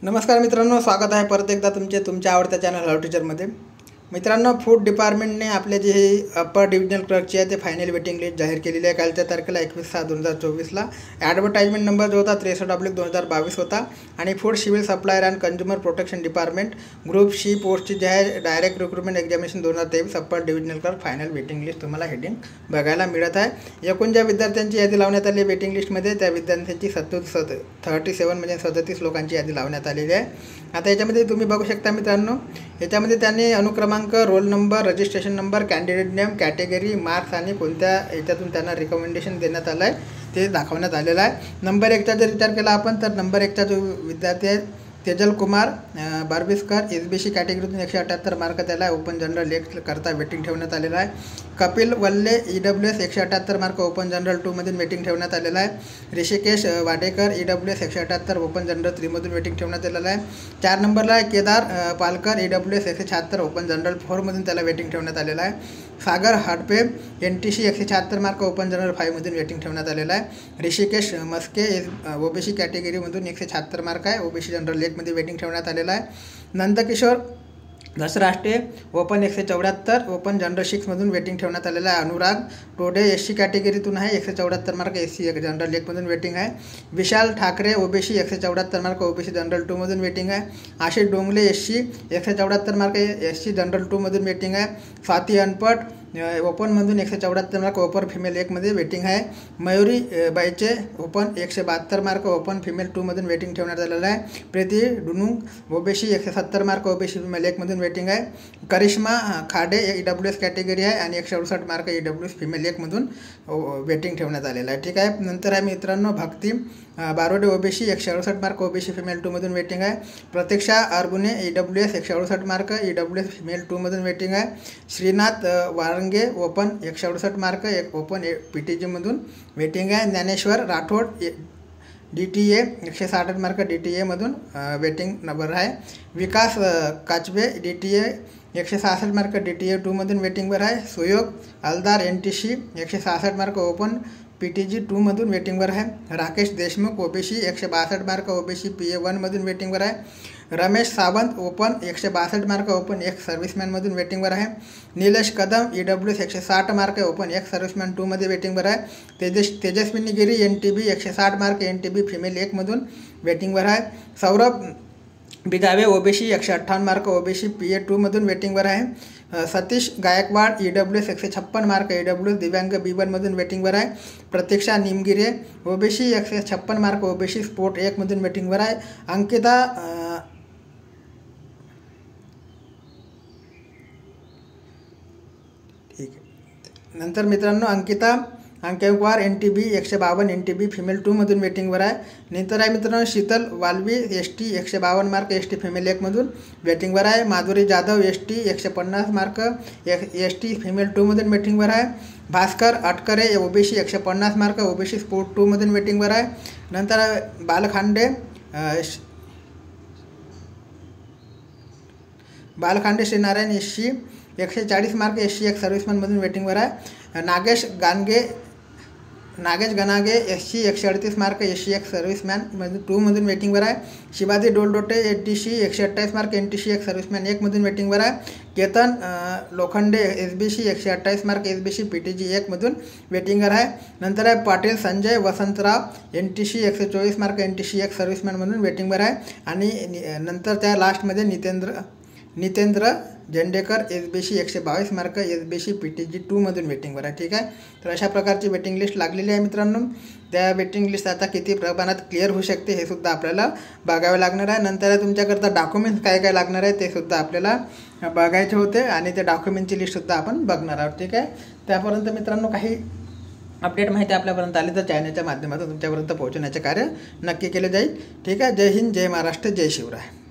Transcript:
नमस्कार मित्रांनो, स्वागत आहे परत एकदा तुमच्या आवडत्या चॅनल हाऊ टीचरमध्ये। मित्रांनो, फूड डिपार्टमेंटने आपले जे अप्पर डिव्हिजनल क्लर्कची आहे ते फायनल वेटिंग लिस्ट जाहीर केलेली आहे कालच्या तारखेला 21/6/2024ला। ॲडव्हर्टाइजमेंट नंबर जो होता 63/2022 होता आणि food civil supplier and consumer protection department group C पोस्टची जे आहे direct recruitment examination 2023 upper divisional clerk final waiting list तुम्हाला हेडिंग बघायला मिळत आहे। एकूण ज्या विद्यार्थ्यांची यादी लावण्यात आली वेटिंग लिस्टमध्ये त्या विद्यार्थ्यांची 37 म्हणजे 37 लोकांची यादी लावण्यात आलेली आहे। आता याच्यामध्ये तुम्ही बघू शकता मित्रांनो, याच्यामध्ये त्यांनी अनुक्रमांक, roll number, registration number, candidate name, category, marks आणि कोणत्या याच्यातून त्यांना रिकमेंडेशन देण्यात आलं आहे ते दाखवण्यात आलेलं आहे। नंबर 1चा जर विचार केला आपण तर नंबर 1चा जो विद्यार्थी आहे तेजल कुमार बार्बिस्कर, SBC कॅटेगरीतून 178 मार्क त्याला ओपन जनरल एक करता वेटिंग ठेवण्यात आलेला आहे। Kapil Walle EWS 178 mark open general 2 मधून वेटिंग ठेवण्यात आलेला आहे। Hrishikesh Wadekar EWS 178 open general 3 मधून वेटिंग ठेवण्यात आलेला आहे। 4 नंबरला Kedar Palkar EWS 176 open general 4 मधून त्याला वेटिंग ठेवण्यात आलेला आहे। Sagar Hadpe NTC 176 mark open general 5 मधून वेटिंग ठेवण्यात आलेला आहे। ऋषिकेश मस्के OBC कॅटेगरीमधून 176 मार्क आहे, OBC जनरल 1 मध्ये वेटिंग ठेवण्यात आलेला आहे। नंदकिशोर दसराष्ट्रे ओपन 174 ओपन जनरल 6 मधून वेटिंग ठेवण्यात आलेला आहे। अनुराग टोडे SC कॅटेगरीतून आहे, 174 मार्क SC जनरल 1 मधून वेटिंग आहे। Vishal Thakre OBC 174 mark OBC general 2 मधून वेटिंग आहे। Ashish Dongle SC 174 mark SC general 2 मधून वेटिंग आहे। स्वाती अनपट ओपन मधून 174 मार्क ओपन फिमेल 1 मध्ये वेटिंग आहे। Mayuri Bayche open 172 mark open female 2 मधून वेटिंग ठेवण्यात आलेला आहे। Preeti Dunung OBC 170 mark OBC female 1 मधून वेटिंग आहे। करिश्मा खाडे EWS कॅटेगरी आहे आणि 168 मार्क EWS फिमेल 1 मधून वेटिंग ठेवण्यात आलेला आहे। ठीक आहे। नंतर आहे मित्रांनो Bhakti Barode OBC 168 mark OBC female 2 मधून वेटिंग आहे। Pratiksha Arbune EWS 168 mark EWS female 2 मधून वेटिंग आहे। Shrinath Warange open 168 mark open PTG मधून वेटिंग आहे। Dnyaneshwar Rathod DTA 160 mark DTA मधून वेटिंग नंबर आहे। Vikas Kachbe DTA 166 mark DTA 2 मधून वेटिंगवर आहे। Suyog Haldar NTC 166 mark open PTG 2 मधून वेटिंगवर आहे। Rakesh Deshmukh OBC 162 mark OBC PA 1 मधून वेटिंगवर आहे। Ramesh Sawant open 162 mark open ex serviceman मधून वेटिंगवर आहे। Nilesh Kadam EWS 160 mark open ex serviceman 2 मध्ये वेटिंगवर आहे। Tejaswini Giri NTB 160 mark NTB female 1 मधून वेटिंगवर आहे। Saurabh Bidawe OBC 158 mark OBC PA 2 मधून वेटिंगवर आहे। Satish Gaikwad EWS 156 mark EWS दिव्यांग B1 मधून वेटिंगवर आहे। Pratiksha Nimgire OBC 156 mark OBC sport 1 मधून वेटिंगवर आहे। अंकिता ठीक आहे। नंतर मित्रांनो Ankita Ankewar NTB 152 NTB female 2 मधून वेटिंगवर आहे। नंतर आहे मित्रांनो Sheetal Valvi ST 152 mark ST female 1 मधून वेटिंगवर आहे। Madhuri Jadhav ST 150 mark ST female 2 मधून वेटिंगवर आहे। Bhaskar Atkare OBC 150 mark OBC sport 2 मधून वेटिंगवर आहे। नंतर Balkhande Shrinarayan SC 140 mark SC ex serviceman मधून वेटिंगवर आहे। Nagesh गनागे SC 138 mark SC ex serviceman 2 मधून वेटिंगवर आहे। Shivaji Doldote NTC 128 mark NTC ex serviceman 1 मधून वेटिंगवर आहे। Ketan Lokhande SBC 128 mark SBC PTG 1 मधून वेटिंगवर आहे। नंतर आहे Patil Sanjay Vasantrao NTC 124 mark NTC ex serviceman मधून वेटिंगवर आहे। आणि नंतर त्या लास्टमध्ये Nitendra Zendekar SBC 122 mark SBC PTG 2 मधून वेटिंगवर आहे। ठीक आहे। तर अशा प्रकारची वेटिंग लिस्ट लागलेली आहे मित्रांनो। त्या वेटिंग लिस्ट आता किती प्रमाणात क्लिअर होऊ शकते हे सुद्धा आपल्याला बघावे लागणार आहे। नंतर तुमच्याकरता डॉक्युमेंट्स काय काय लागणार आहे ते सुद्धा आपल्याला बघायचे होते आणि त्या डॉक्युमेंटची लिस्टसुद्धा आपण बघणार आहोत। ठीक आहे। त्यापर्यंत मित्रांनो काही अपडेट माहिती आपल्यापर्यंत आली तर चॅनलच्या माध्यमातून तुमच्यापर्यंत पोहोचवण्याचे कार्य नक्की केले जाईल। ठीक आहे। जय हिंद, जय महाराष्ट्र, जय शिवराय।